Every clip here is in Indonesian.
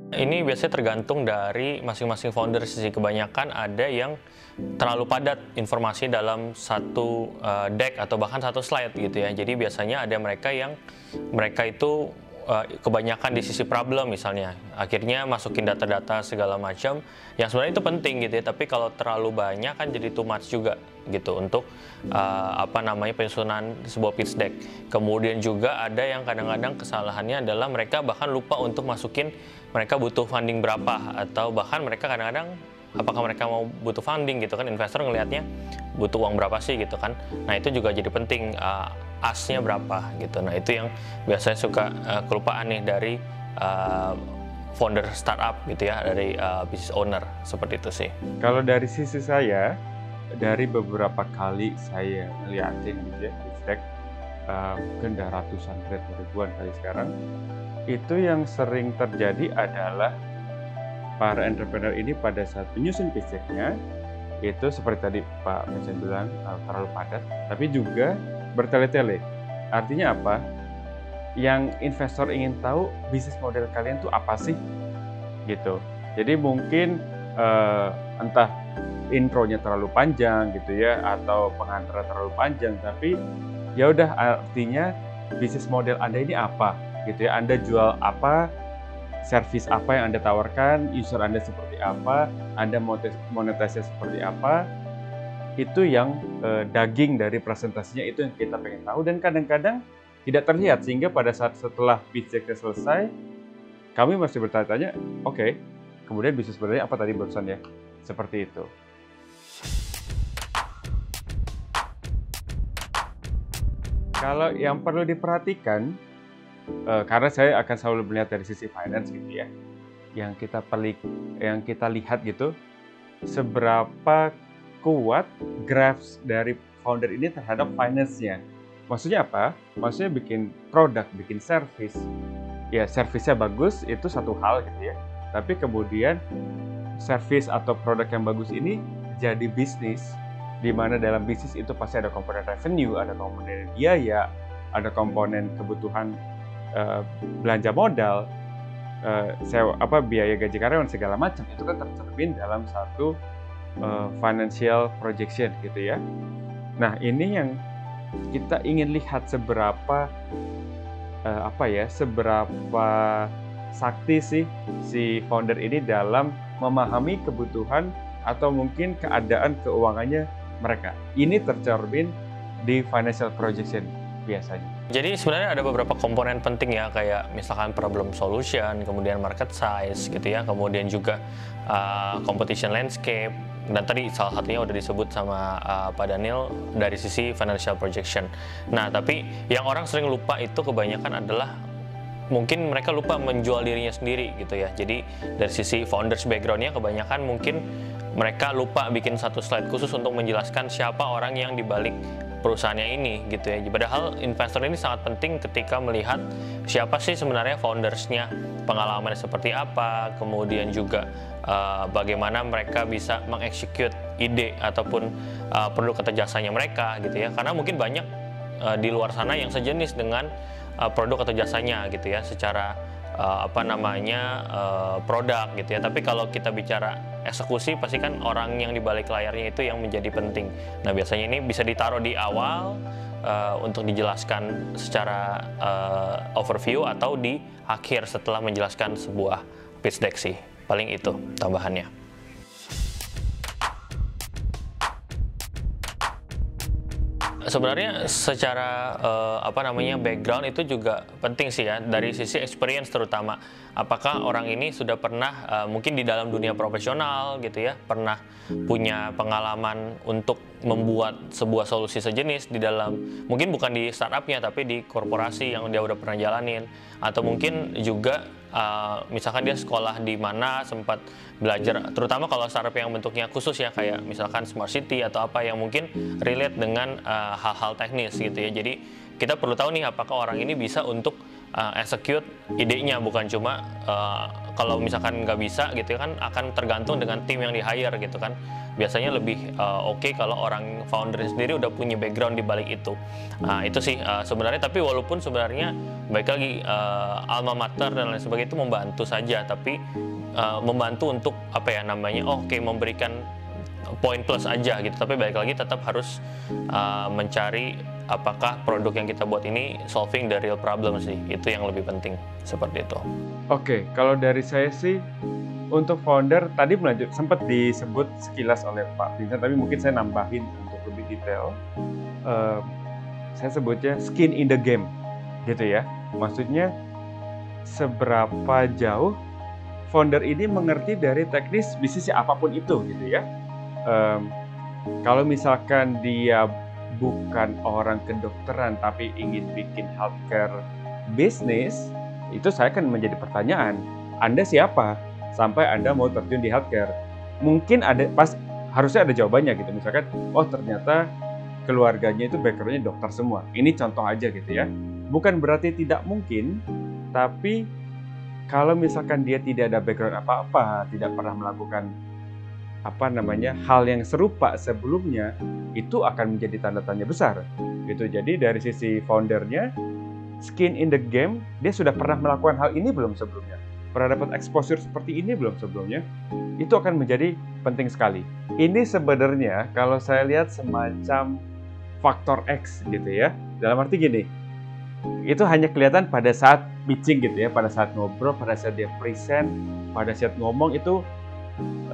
Ini biasanya tergantung dari masing-masing founder sih. Kebanyakan ada yang terlalu padat informasi dalam satu deck atau bahkan satu slide gitu ya. Jadi biasanya ada mereka itu kebanyakan di sisi problem misalnya. Akhirnya masukin data-data segala macam yang sebenarnya itu penting gitu ya. Tapi kalau terlalu banyak kan jadi too much juga gitu untuk penyusunan sebuah pitch deck. Kemudian juga ada yang kadang-kadang kesalahannya adalah mereka bahkan lupa untuk masukin mereka butuh funding berapa, atau bahkan mereka kadang-kadang apakah mereka mau butuh funding gitu kan, investor ngelihatnya butuh uang berapa sih gitu kan. Nah itu juga jadi penting, asnya berapa gitu. Nah itu yang biasanya suka kelupaan nih dari founder startup gitu ya, dari business owner, seperti itu sih. Kalau dari sisi saya, dari beberapa kali saya ngeliatin gitu ya, pitch deck, mungkin udah ratusan, ribuan kali sekarang, itu yang sering terjadi adalah para entrepreneur ini pada saat menyusun pitch deck-nya, itu seperti tadi Pak Vincent bilang, terlalu padat, tapi juga bertele-tele. Artinya apa? Yang investor ingin tahu bisnis model kalian tuh apa sih? Gitu. Jadi mungkin entah intronya terlalu panjang gitu ya, atau pengantaran terlalu panjang, tapi ya udah, artinya bisnis model Anda ini apa gitu ya, Anda jual apa, service apa yang Anda tawarkan, user Anda seperti apa, Anda monetisasi seperti apa, itu yang daging dari presentasinya, itu yang kita pengen tahu. Dan kadang-kadang tidak terlihat, sehingga pada saat setelah pitch deck-nya selesai, kami masih bertanya-tanya, oke, kemudian bisnis modelnya apa tadi barusan ya, seperti itu. Kalau yang perlu diperhatikan, karena saya akan selalu melihat dari sisi finance gitu ya, yang kita lihat gitu, seberapa kuat graphs dari founder ini terhadap finance-nya. Maksudnya apa? Maksudnya bikin produk, bikin service. Ya, service-nya bagus, itu satu hal gitu ya. Tapi kemudian service atau produk yang bagus ini jadi bisnis, di mana dalam bisnis itu pasti ada komponen revenue, ada komponen biaya, ada komponen kebutuhan belanja modal, biaya gaji karyawan segala macam, itu kan tercermin dalam satu financial projection gitu ya. Nah ini yang kita ingin lihat seberapa seberapa sakti sih si founder ini dalam memahami kebutuhan atau mungkin keadaan keuangannya mereka. Ini tercermin di financial projection biasanya. Jadi sebenarnya ada beberapa komponen penting ya, kayak misalkan problem solution, kemudian market size gitu ya, kemudian juga competition landscape, dan tadi salah satunya udah disebut sama Pak Daniel dari sisi financial projection. Nah tapi yang orang sering lupa itu kebanyakan adalah mungkin mereka lupa menjual dirinya sendiri gitu ya. Jadi dari sisi founders backgroundnya kebanyakan mungkin mereka lupa bikin satu slide khusus untuk menjelaskan siapa orang yang dibalik perusahaannya ini gitu ya. Padahal investor ini sangat penting ketika melihat siapa sih sebenarnya foundersnya, pengalamannya seperti apa, kemudian juga bagaimana mereka bisa mengeksekut ide ataupun produk atau jasanya mereka gitu ya. Karena mungkin banyak di luar sana yang sejenis dengan produk atau jasanya gitu ya, secara produk gitu ya. Tapi kalau kita bicara eksekusi, pasti kan orang yang di balik layarnya itu yang menjadi penting. Nah biasanya ini bisa ditaruh di awal untuk dijelaskan secara overview, atau di akhir setelah menjelaskan sebuah pitch deck sih. Paling itu tambahannya. Sebenarnya secara background itu juga penting sih ya, dari sisi experience terutama. Apakah orang ini sudah pernah mungkin di dalam dunia profesional gitu ya, pernah punya pengalaman untuk membuat sebuah solusi sejenis di dalam, mungkin bukan di startupnya tapi di korporasi yang dia udah pernah jalanin, atau mungkin juga misalkan dia sekolah di mana, sempat belajar, terutama kalau startup yang bentuknya khusus ya, kayak misalkan smart city atau apa yang mungkin relate dengan hal-hal teknis gitu ya. Jadi kita perlu tahu nih apakah orang ini bisa untuk execute idenya, bukan cuma kalau misalkan nggak bisa gitu kan akan tergantung dengan tim yang di hire gitu kan. Biasanya lebih oke kalau orang founder sendiri udah punya background di balik itu. Nah itu sih sebenarnya, tapi walaupun sebenarnya baik lagi alma mater dan lain sebagainya itu membantu saja, tapi membantu untuk apa ya namanya, memberikan poin plus aja gitu, tapi balik lagi tetap harus mencari apakah produk yang kita buat ini solving the real problem sih, itu yang lebih penting seperti itu. Oke, kalau dari saya sih untuk founder tadi sempat disebut sekilas oleh Pak Vincent, tapi mungkin saya nambahin untuk lebih detail. Saya sebutnya skin in the game, gitu ya. Maksudnya seberapa jauh founder ini mengerti dari teknis bisnis apapun itu, gitu ya. Kalau misalkan dia bukan orang kedokteran tapi ingin bikin healthcare bisnis, itu saya akan menjadi pertanyaan. Anda siapa sampai Anda mau terjun di healthcare? Mungkin harusnya ada jawabannya gitu. Misalkan, ternyata keluarganya itu background-nya dokter semua. Ini contoh aja gitu ya. Bukan berarti tidak mungkin, tapi kalau misalkan dia tidak ada background apa-apa, tidak pernah melakukan hal yang serupa sebelumnya, itu akan menjadi tanda tanya besar. Gitu. Jadi dari sisi foundernya, skin in the game, dia sudah pernah melakukan hal ini belum sebelumnya? Pernah dapat exposure seperti ini belum sebelumnya? Itu akan menjadi penting sekali. Ini sebenarnya kalau saya lihat semacam faktor X gitu ya. Dalam arti gini, itu hanya kelihatan pada saat pitching gitu ya, pada saat ngobrol, pada saat dia present, pada saat ngomong itu.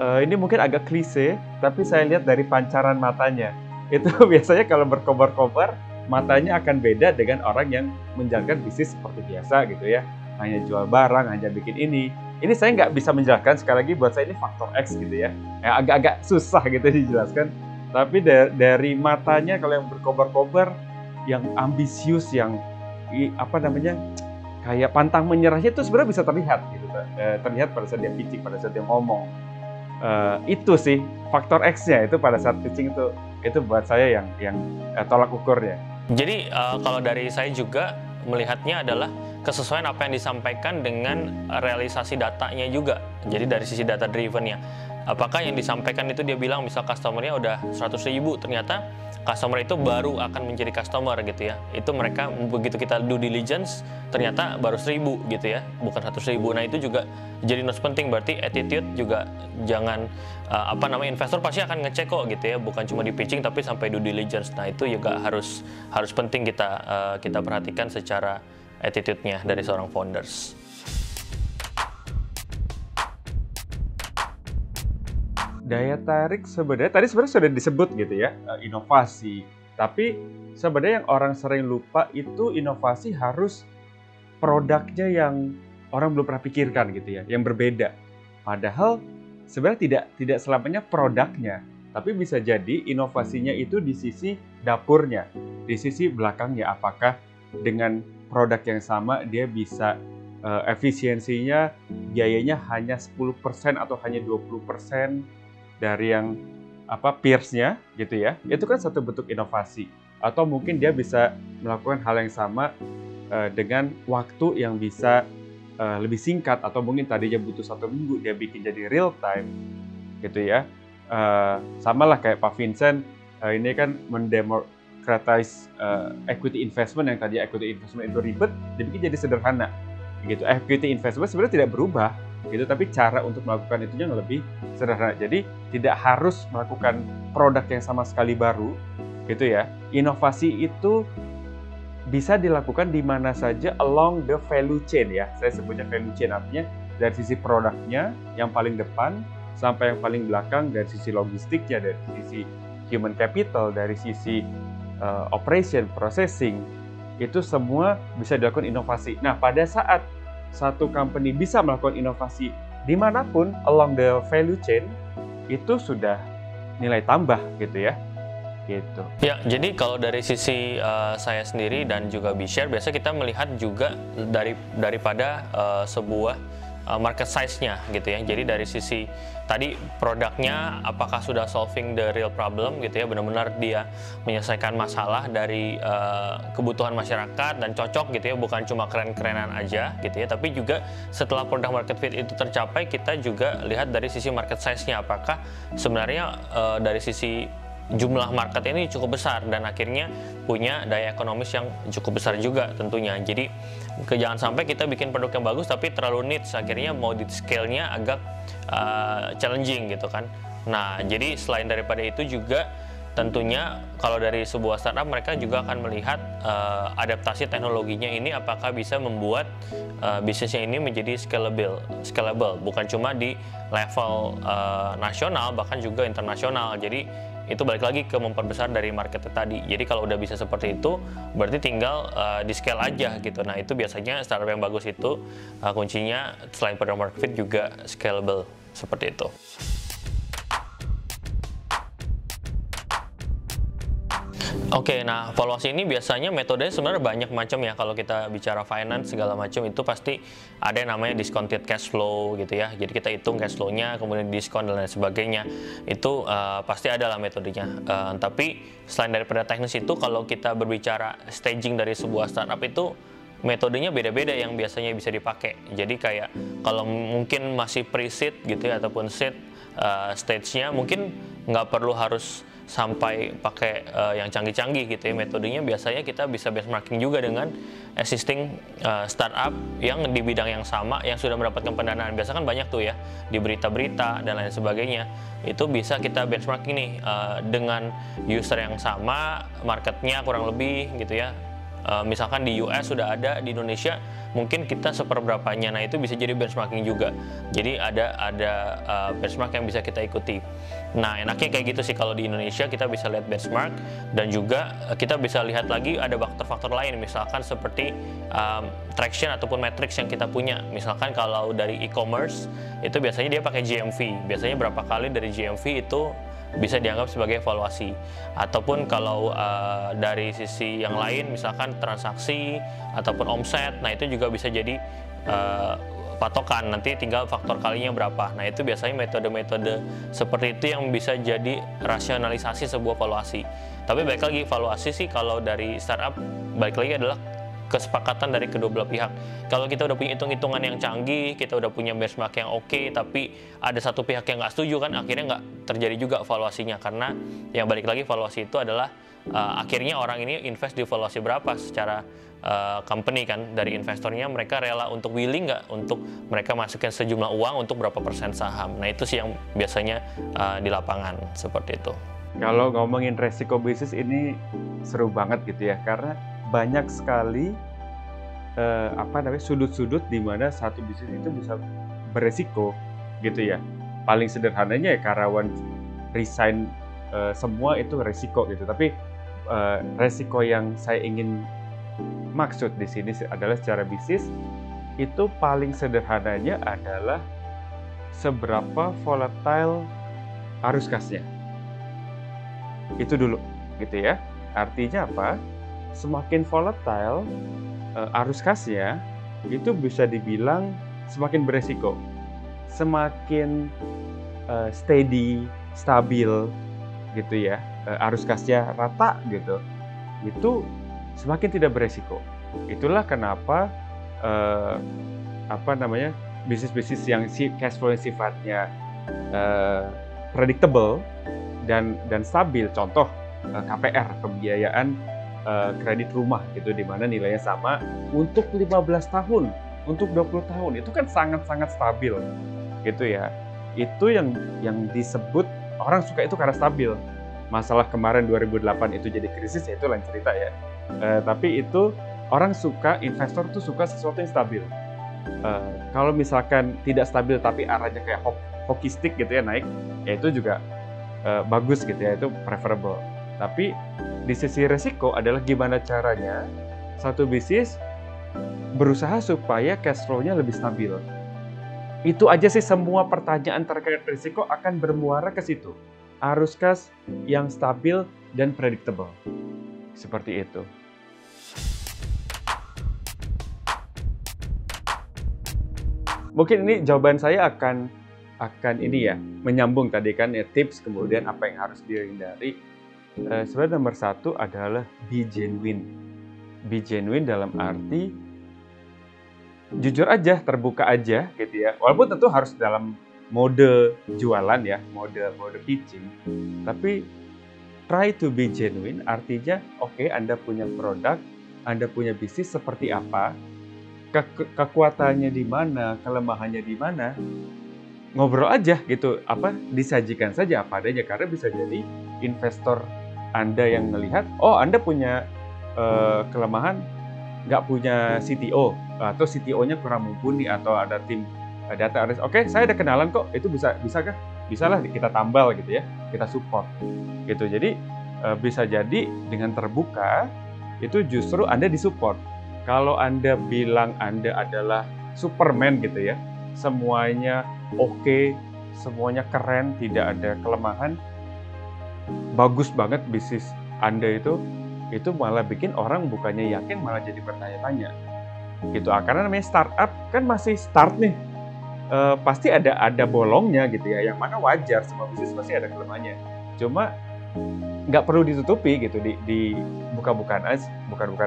Ini mungkin agak klise, tapi saya lihat dari pancaran matanya. Itu biasanya kalau berkobar-kobar, matanya akan beda dengan orang yang menjalankan bisnis seperti biasa gitu ya. Hanya jual barang, hanya bikin ini. Ini saya nggak bisa menjelaskan, sekali lagi buat saya ini faktor X gitu ya. Agak-agak susah gitu dijelaskan. Tapi dari matanya kalau yang berkobar-kobar, yang ambisius, yang kayak pantang menyerahnya itu sebenarnya bisa terlihat gitu. Terlihat pada saat dia pitching, pada saat dia ngomong. Itu sih faktor X-nya itu pada saat pitching itu buat saya yang tolak ukurnya. Jadi kalau dari saya juga melihatnya adalah kesesuaian apa yang disampaikan dengan realisasi datanya juga. Jadi dari sisi data driven-nya, apakah yang disampaikan itu dia bilang misal customer-nya udah 100.000, ternyata customer itu baru akan menjadi customer gitu ya. Itu mereka begitu kita due diligence ternyata baru 1.000 gitu ya, bukan 100.000. Nah itu juga jadi notes penting, berarti attitude juga jangan investor pasti akan ngecek kok gitu ya, bukan cuma di pitching tapi sampai due diligence. Nah itu juga harus penting kita perhatikan secara attitude-nya dari seorang founders. Daya tarik tadi sebenarnya sudah disebut gitu ya, inovasi. Tapi sebenarnya yang orang sering lupa itu inovasi harus produknya yang orang belum pernah pikirkan gitu ya, yang berbeda. Padahal sebenarnya tidak selamanya produknya, tapi bisa jadi inovasinya itu di sisi dapurnya, di sisi belakangnya. Apakah dengan produk yang sama dia bisa efisiensinya, biayanya hanya 10% atau hanya 20% dari yang peers-nya gitu ya. Itu kan satu bentuk inovasi. Atau mungkin dia bisa melakukan hal yang sama dengan waktu yang bisa lebih singkat, atau mungkin tadinya butuh 1 minggu dia bikin jadi real time gitu ya. Sama lah kayak Pak Vincent ini kan mendemocratize equity investment, yang tadi equity investment itu ribet dibikin jadi sederhana gitu. Equity investment sebenarnya tidak berubah gitu, tapi cara untuk melakukan itunya lebih sederhana. Jadi tidak harus melakukan produk yang sama sekali baru gitu ya. Inovasi itu bisa dilakukan di mana saja along the value chain ya. Saya sebutnya value chain, artinya dari sisi produknya yang paling depan sampai yang paling belakang, dari sisi logistiknya, dari sisi human capital, dari sisi operation, processing, itu semua bisa dilakukan inovasi. Nah, pada saat satu company bisa melakukan inovasi dimanapun along the value chain, itu sudah nilai tambah gitu ya. Gitu. Ya, jadi kalau dari sisi saya sendiri dan juga B-Share, biasa kita melihat juga daripada sebuah market size-nya gitu ya. Jadi dari sisi tadi produknya apakah sudah solving the real problem gitu ya, benar-benar dia menyelesaikan masalah dari kebutuhan masyarakat dan cocok gitu ya, bukan cuma keren-kerenan aja gitu ya, tapi juga setelah produk market fit itu tercapai, kita juga lihat dari sisi market size-nya apakah sebenarnya dari sisi jumlah market ini cukup besar dan akhirnya punya daya ekonomis yang cukup besar juga tentunya. Jadi jangan sampai kita bikin produk yang bagus tapi terlalu niche, akhirnya mau di scale-nya agak challenging gitu kan. Nah, jadi selain daripada itu juga tentunya kalau dari sebuah startup mereka juga akan melihat adaptasi teknologinya ini apakah bisa membuat bisnisnya ini menjadi scalable, bukan cuma di level nasional bahkan juga internasional. Jadi itu balik lagi ke memperbesar dari market tadi. Jadi kalau udah bisa seperti itu, berarti tinggal di scale aja gitu. Nah itu biasanya startup yang bagus itu kuncinya selain product market fit juga scalable seperti itu. Oke, nah valuasi ini biasanya metodenya sebenarnya banyak macam ya. Kalau kita bicara finance segala macam itu pasti ada yang namanya discounted cash flow gitu ya. Jadi kita hitung cash flow-nya, kemudian diskon dan lain sebagainya. Itu pasti ada lah metodenya. Tapi selain daripada teknis itu, kalau kita berbicara staging dari sebuah startup itu metodenya beda-beda yang biasanya bisa dipakai. Jadi kayak kalau mungkin masih pre-seed gitu ya ataupun seed stage-nya mungkin nggak perlu harus sampai pakai yang canggih-canggih gitu ya. Metodenya biasanya kita bisa benchmarking juga dengan existing startup yang di bidang yang sama yang sudah mendapatkan pendanaan. Biasa kan banyak tuh ya di berita-berita dan lain sebagainya. Itu bisa kita benchmarking nih dengan user yang sama, marketnya kurang lebih gitu ya. Misalkan di US sudah ada, di Indonesia mungkin kita seperberapanya. Nah itu bisa jadi benchmarking juga. Jadi ada benchmark yang bisa kita ikuti. Nah enaknya kayak gitu sih, kalau di Indonesia kita bisa lihat benchmark dan juga kita bisa lihat lagi ada faktor-faktor lain, misalkan seperti traction ataupun metrics yang kita punya. Misalkan kalau dari e-commerce itu biasanya dia pakai GMV, biasanya berapa kali dari GMV itu bisa dianggap sebagai evaluasi. Ataupun kalau dari sisi yang lain misalkan transaksi ataupun omset, nah itu juga bisa jadi patokan, nanti tinggal faktor kalinya berapa. Nah itu biasanya metode-metode seperti itu yang bisa jadi rasionalisasi sebuah valuasi. Tapi balik lagi, valuasi sih kalau dari startup balik lagi adalah kesepakatan dari kedua belah pihak. Kalau kita udah punya hitung-hitungan yang canggih, kita udah punya benchmark yang oke, tapi ada satu pihak yang nggak setuju kan, akhirnya nggak terjadi juga valuasinya. Karena yang balik lagi valuasi itu adalah akhirnya orang ini invest di valuasi berapa secara company kan, dari investornya mereka rela untuk willing nggak untuk mereka masukin sejumlah uang untuk berapa persen saham. Nah itu sih yang biasanya di lapangan seperti itu. Kalau ngomongin resiko bisnis ini seru banget gitu ya, karena banyak sekali sudut-sudut di mana satu bisnis itu bisa beresiko gitu ya. Paling sederhananya ya karyawan resign semua itu resiko gitu. Tapi resiko yang saya ingin maksud di sini adalah secara bisnis itu paling sederhananya adalah seberapa volatile arus kasnya. Itu dulu gitu ya. Artinya apa? Semakin volatile arus kasnya, itu bisa dibilang semakin beresiko. Semakin steady, stabil gitu ya, arus kasnya rata gitu, itu semakin tidak beresiko. Itulah kenapa bisnis-bisnis yang cash flow sifatnya predictable dan stabil, contoh KPR, pembiayaan kredit rumah gitu, di mana nilainya sama untuk 15 tahun, untuk 20 tahun, itu kan sangat-sangat stabil gitu ya. Itu yang disebut orang suka itu karena stabil. Masalah kemarin 2008 itu jadi krisis, ya itu lain cerita ya. Tapi itu orang suka, investor tuh suka sesuatu yang stabil. Kalau misalkan tidak stabil tapi arahnya kayak hockey stick gitu ya, naik, ya itu juga bagus gitu ya, itu preferable. Tapi di sisi resiko adalah gimana caranya satu bisnis berusaha supaya cash flow-nya lebih stabil. Itu aja sih, semua pertanyaan terkait risiko akan bermuara ke situ. Arus kas yang stabil dan predictable. Seperti itu. mungkin ini jawaban saya akan ini ya, menyambung tadi kan ya, tips kemudian apa yang harus dihindari. Sebenarnya nomor satu adalah be genuine. Be genuine dalam arti jujur aja, terbuka aja gitu ya. Walaupun tentu harus dalam mode jualan ya, mode pitching. Tapi try to be genuine artinya oke, Anda punya produk, Anda punya bisnis seperti apa, kekuatannya di mana, kelemahannya di mana. Ngobrol aja gitu, disajikan saja apa adanya, karena bisa jadi investor Anda yang melihat, oh Anda punya kelemahan, nggak punya CTO, atau CTO-nya kurang mumpuni, atau ada tim data analyst. Oke, saya ada kenalan kok, itu bisa kah? Bisa lah, kita tambal gitu ya, kita support gitu. Jadi bisa jadi dengan terbuka itu justru Anda disupport. Kalau Anda bilang Anda adalah Superman gitu ya, semuanya oke, semuanya keren, tidak ada kelemahan, bagus banget bisnis Anda itu malah bikin orang bukannya yakin, malah jadi bertanya-tanya gitu. Karena namanya startup kan masih start nih, pasti ada bolongnya gitu ya, yang mana wajar, semua bisnis pasti ada kelemahannya, cuma nggak perlu ditutupi gitu, di buka-bukaan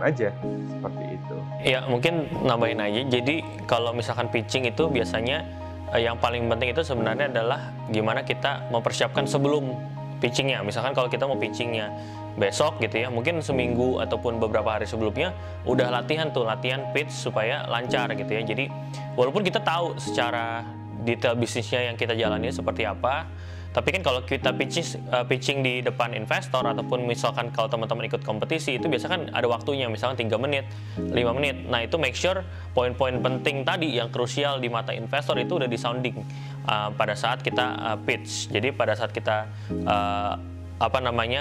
aja seperti itu. Ya mungkin nambahin aja, jadi kalau misalkan pitching itu biasanya yang paling penting itu sebenarnya adalah gimana kita mempersiapkan sebelum pitchingnya. Misalkan kalau kita mau pitchingnya besok gitu ya, mungkin seminggu ataupun beberapa hari sebelumnya udah latihan pitch supaya lancar gitu ya. Jadi walaupun kita tahu secara detail bisnisnya yang kita jalani seperti apa, tapi kan kalau kita pitching di depan investor, ataupun misalkan kalau teman-teman ikut kompetisi, itu biasa kan ada waktunya, misalkan 3 menit, 5 menit. Nah itu make sure poin-poin penting tadi yang krusial di mata investor itu udah di-sounding pada saat kita pitch. Jadi pada saat kita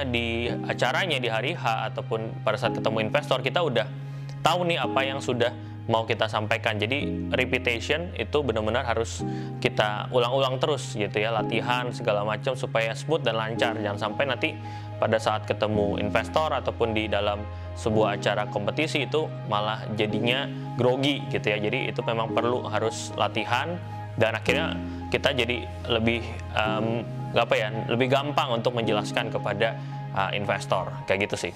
di acaranya di hari H, ataupun pada saat ketemu investor, kita udah tahu nih apa yang sudah mau kita sampaikan. Jadi repetition itu benar-benar harus kita ulang-ulang terus gitu ya, latihan segala macam supaya smooth dan lancar. Jangan sampai nanti pada saat ketemu investor ataupun di dalam sebuah acara kompetisi itu malah jadinya grogi gitu ya. Jadi itu memang harus latihan, dan akhirnya kita jadi lebih lebih gampang untuk menjelaskan kepada investor, kayak gitu sih.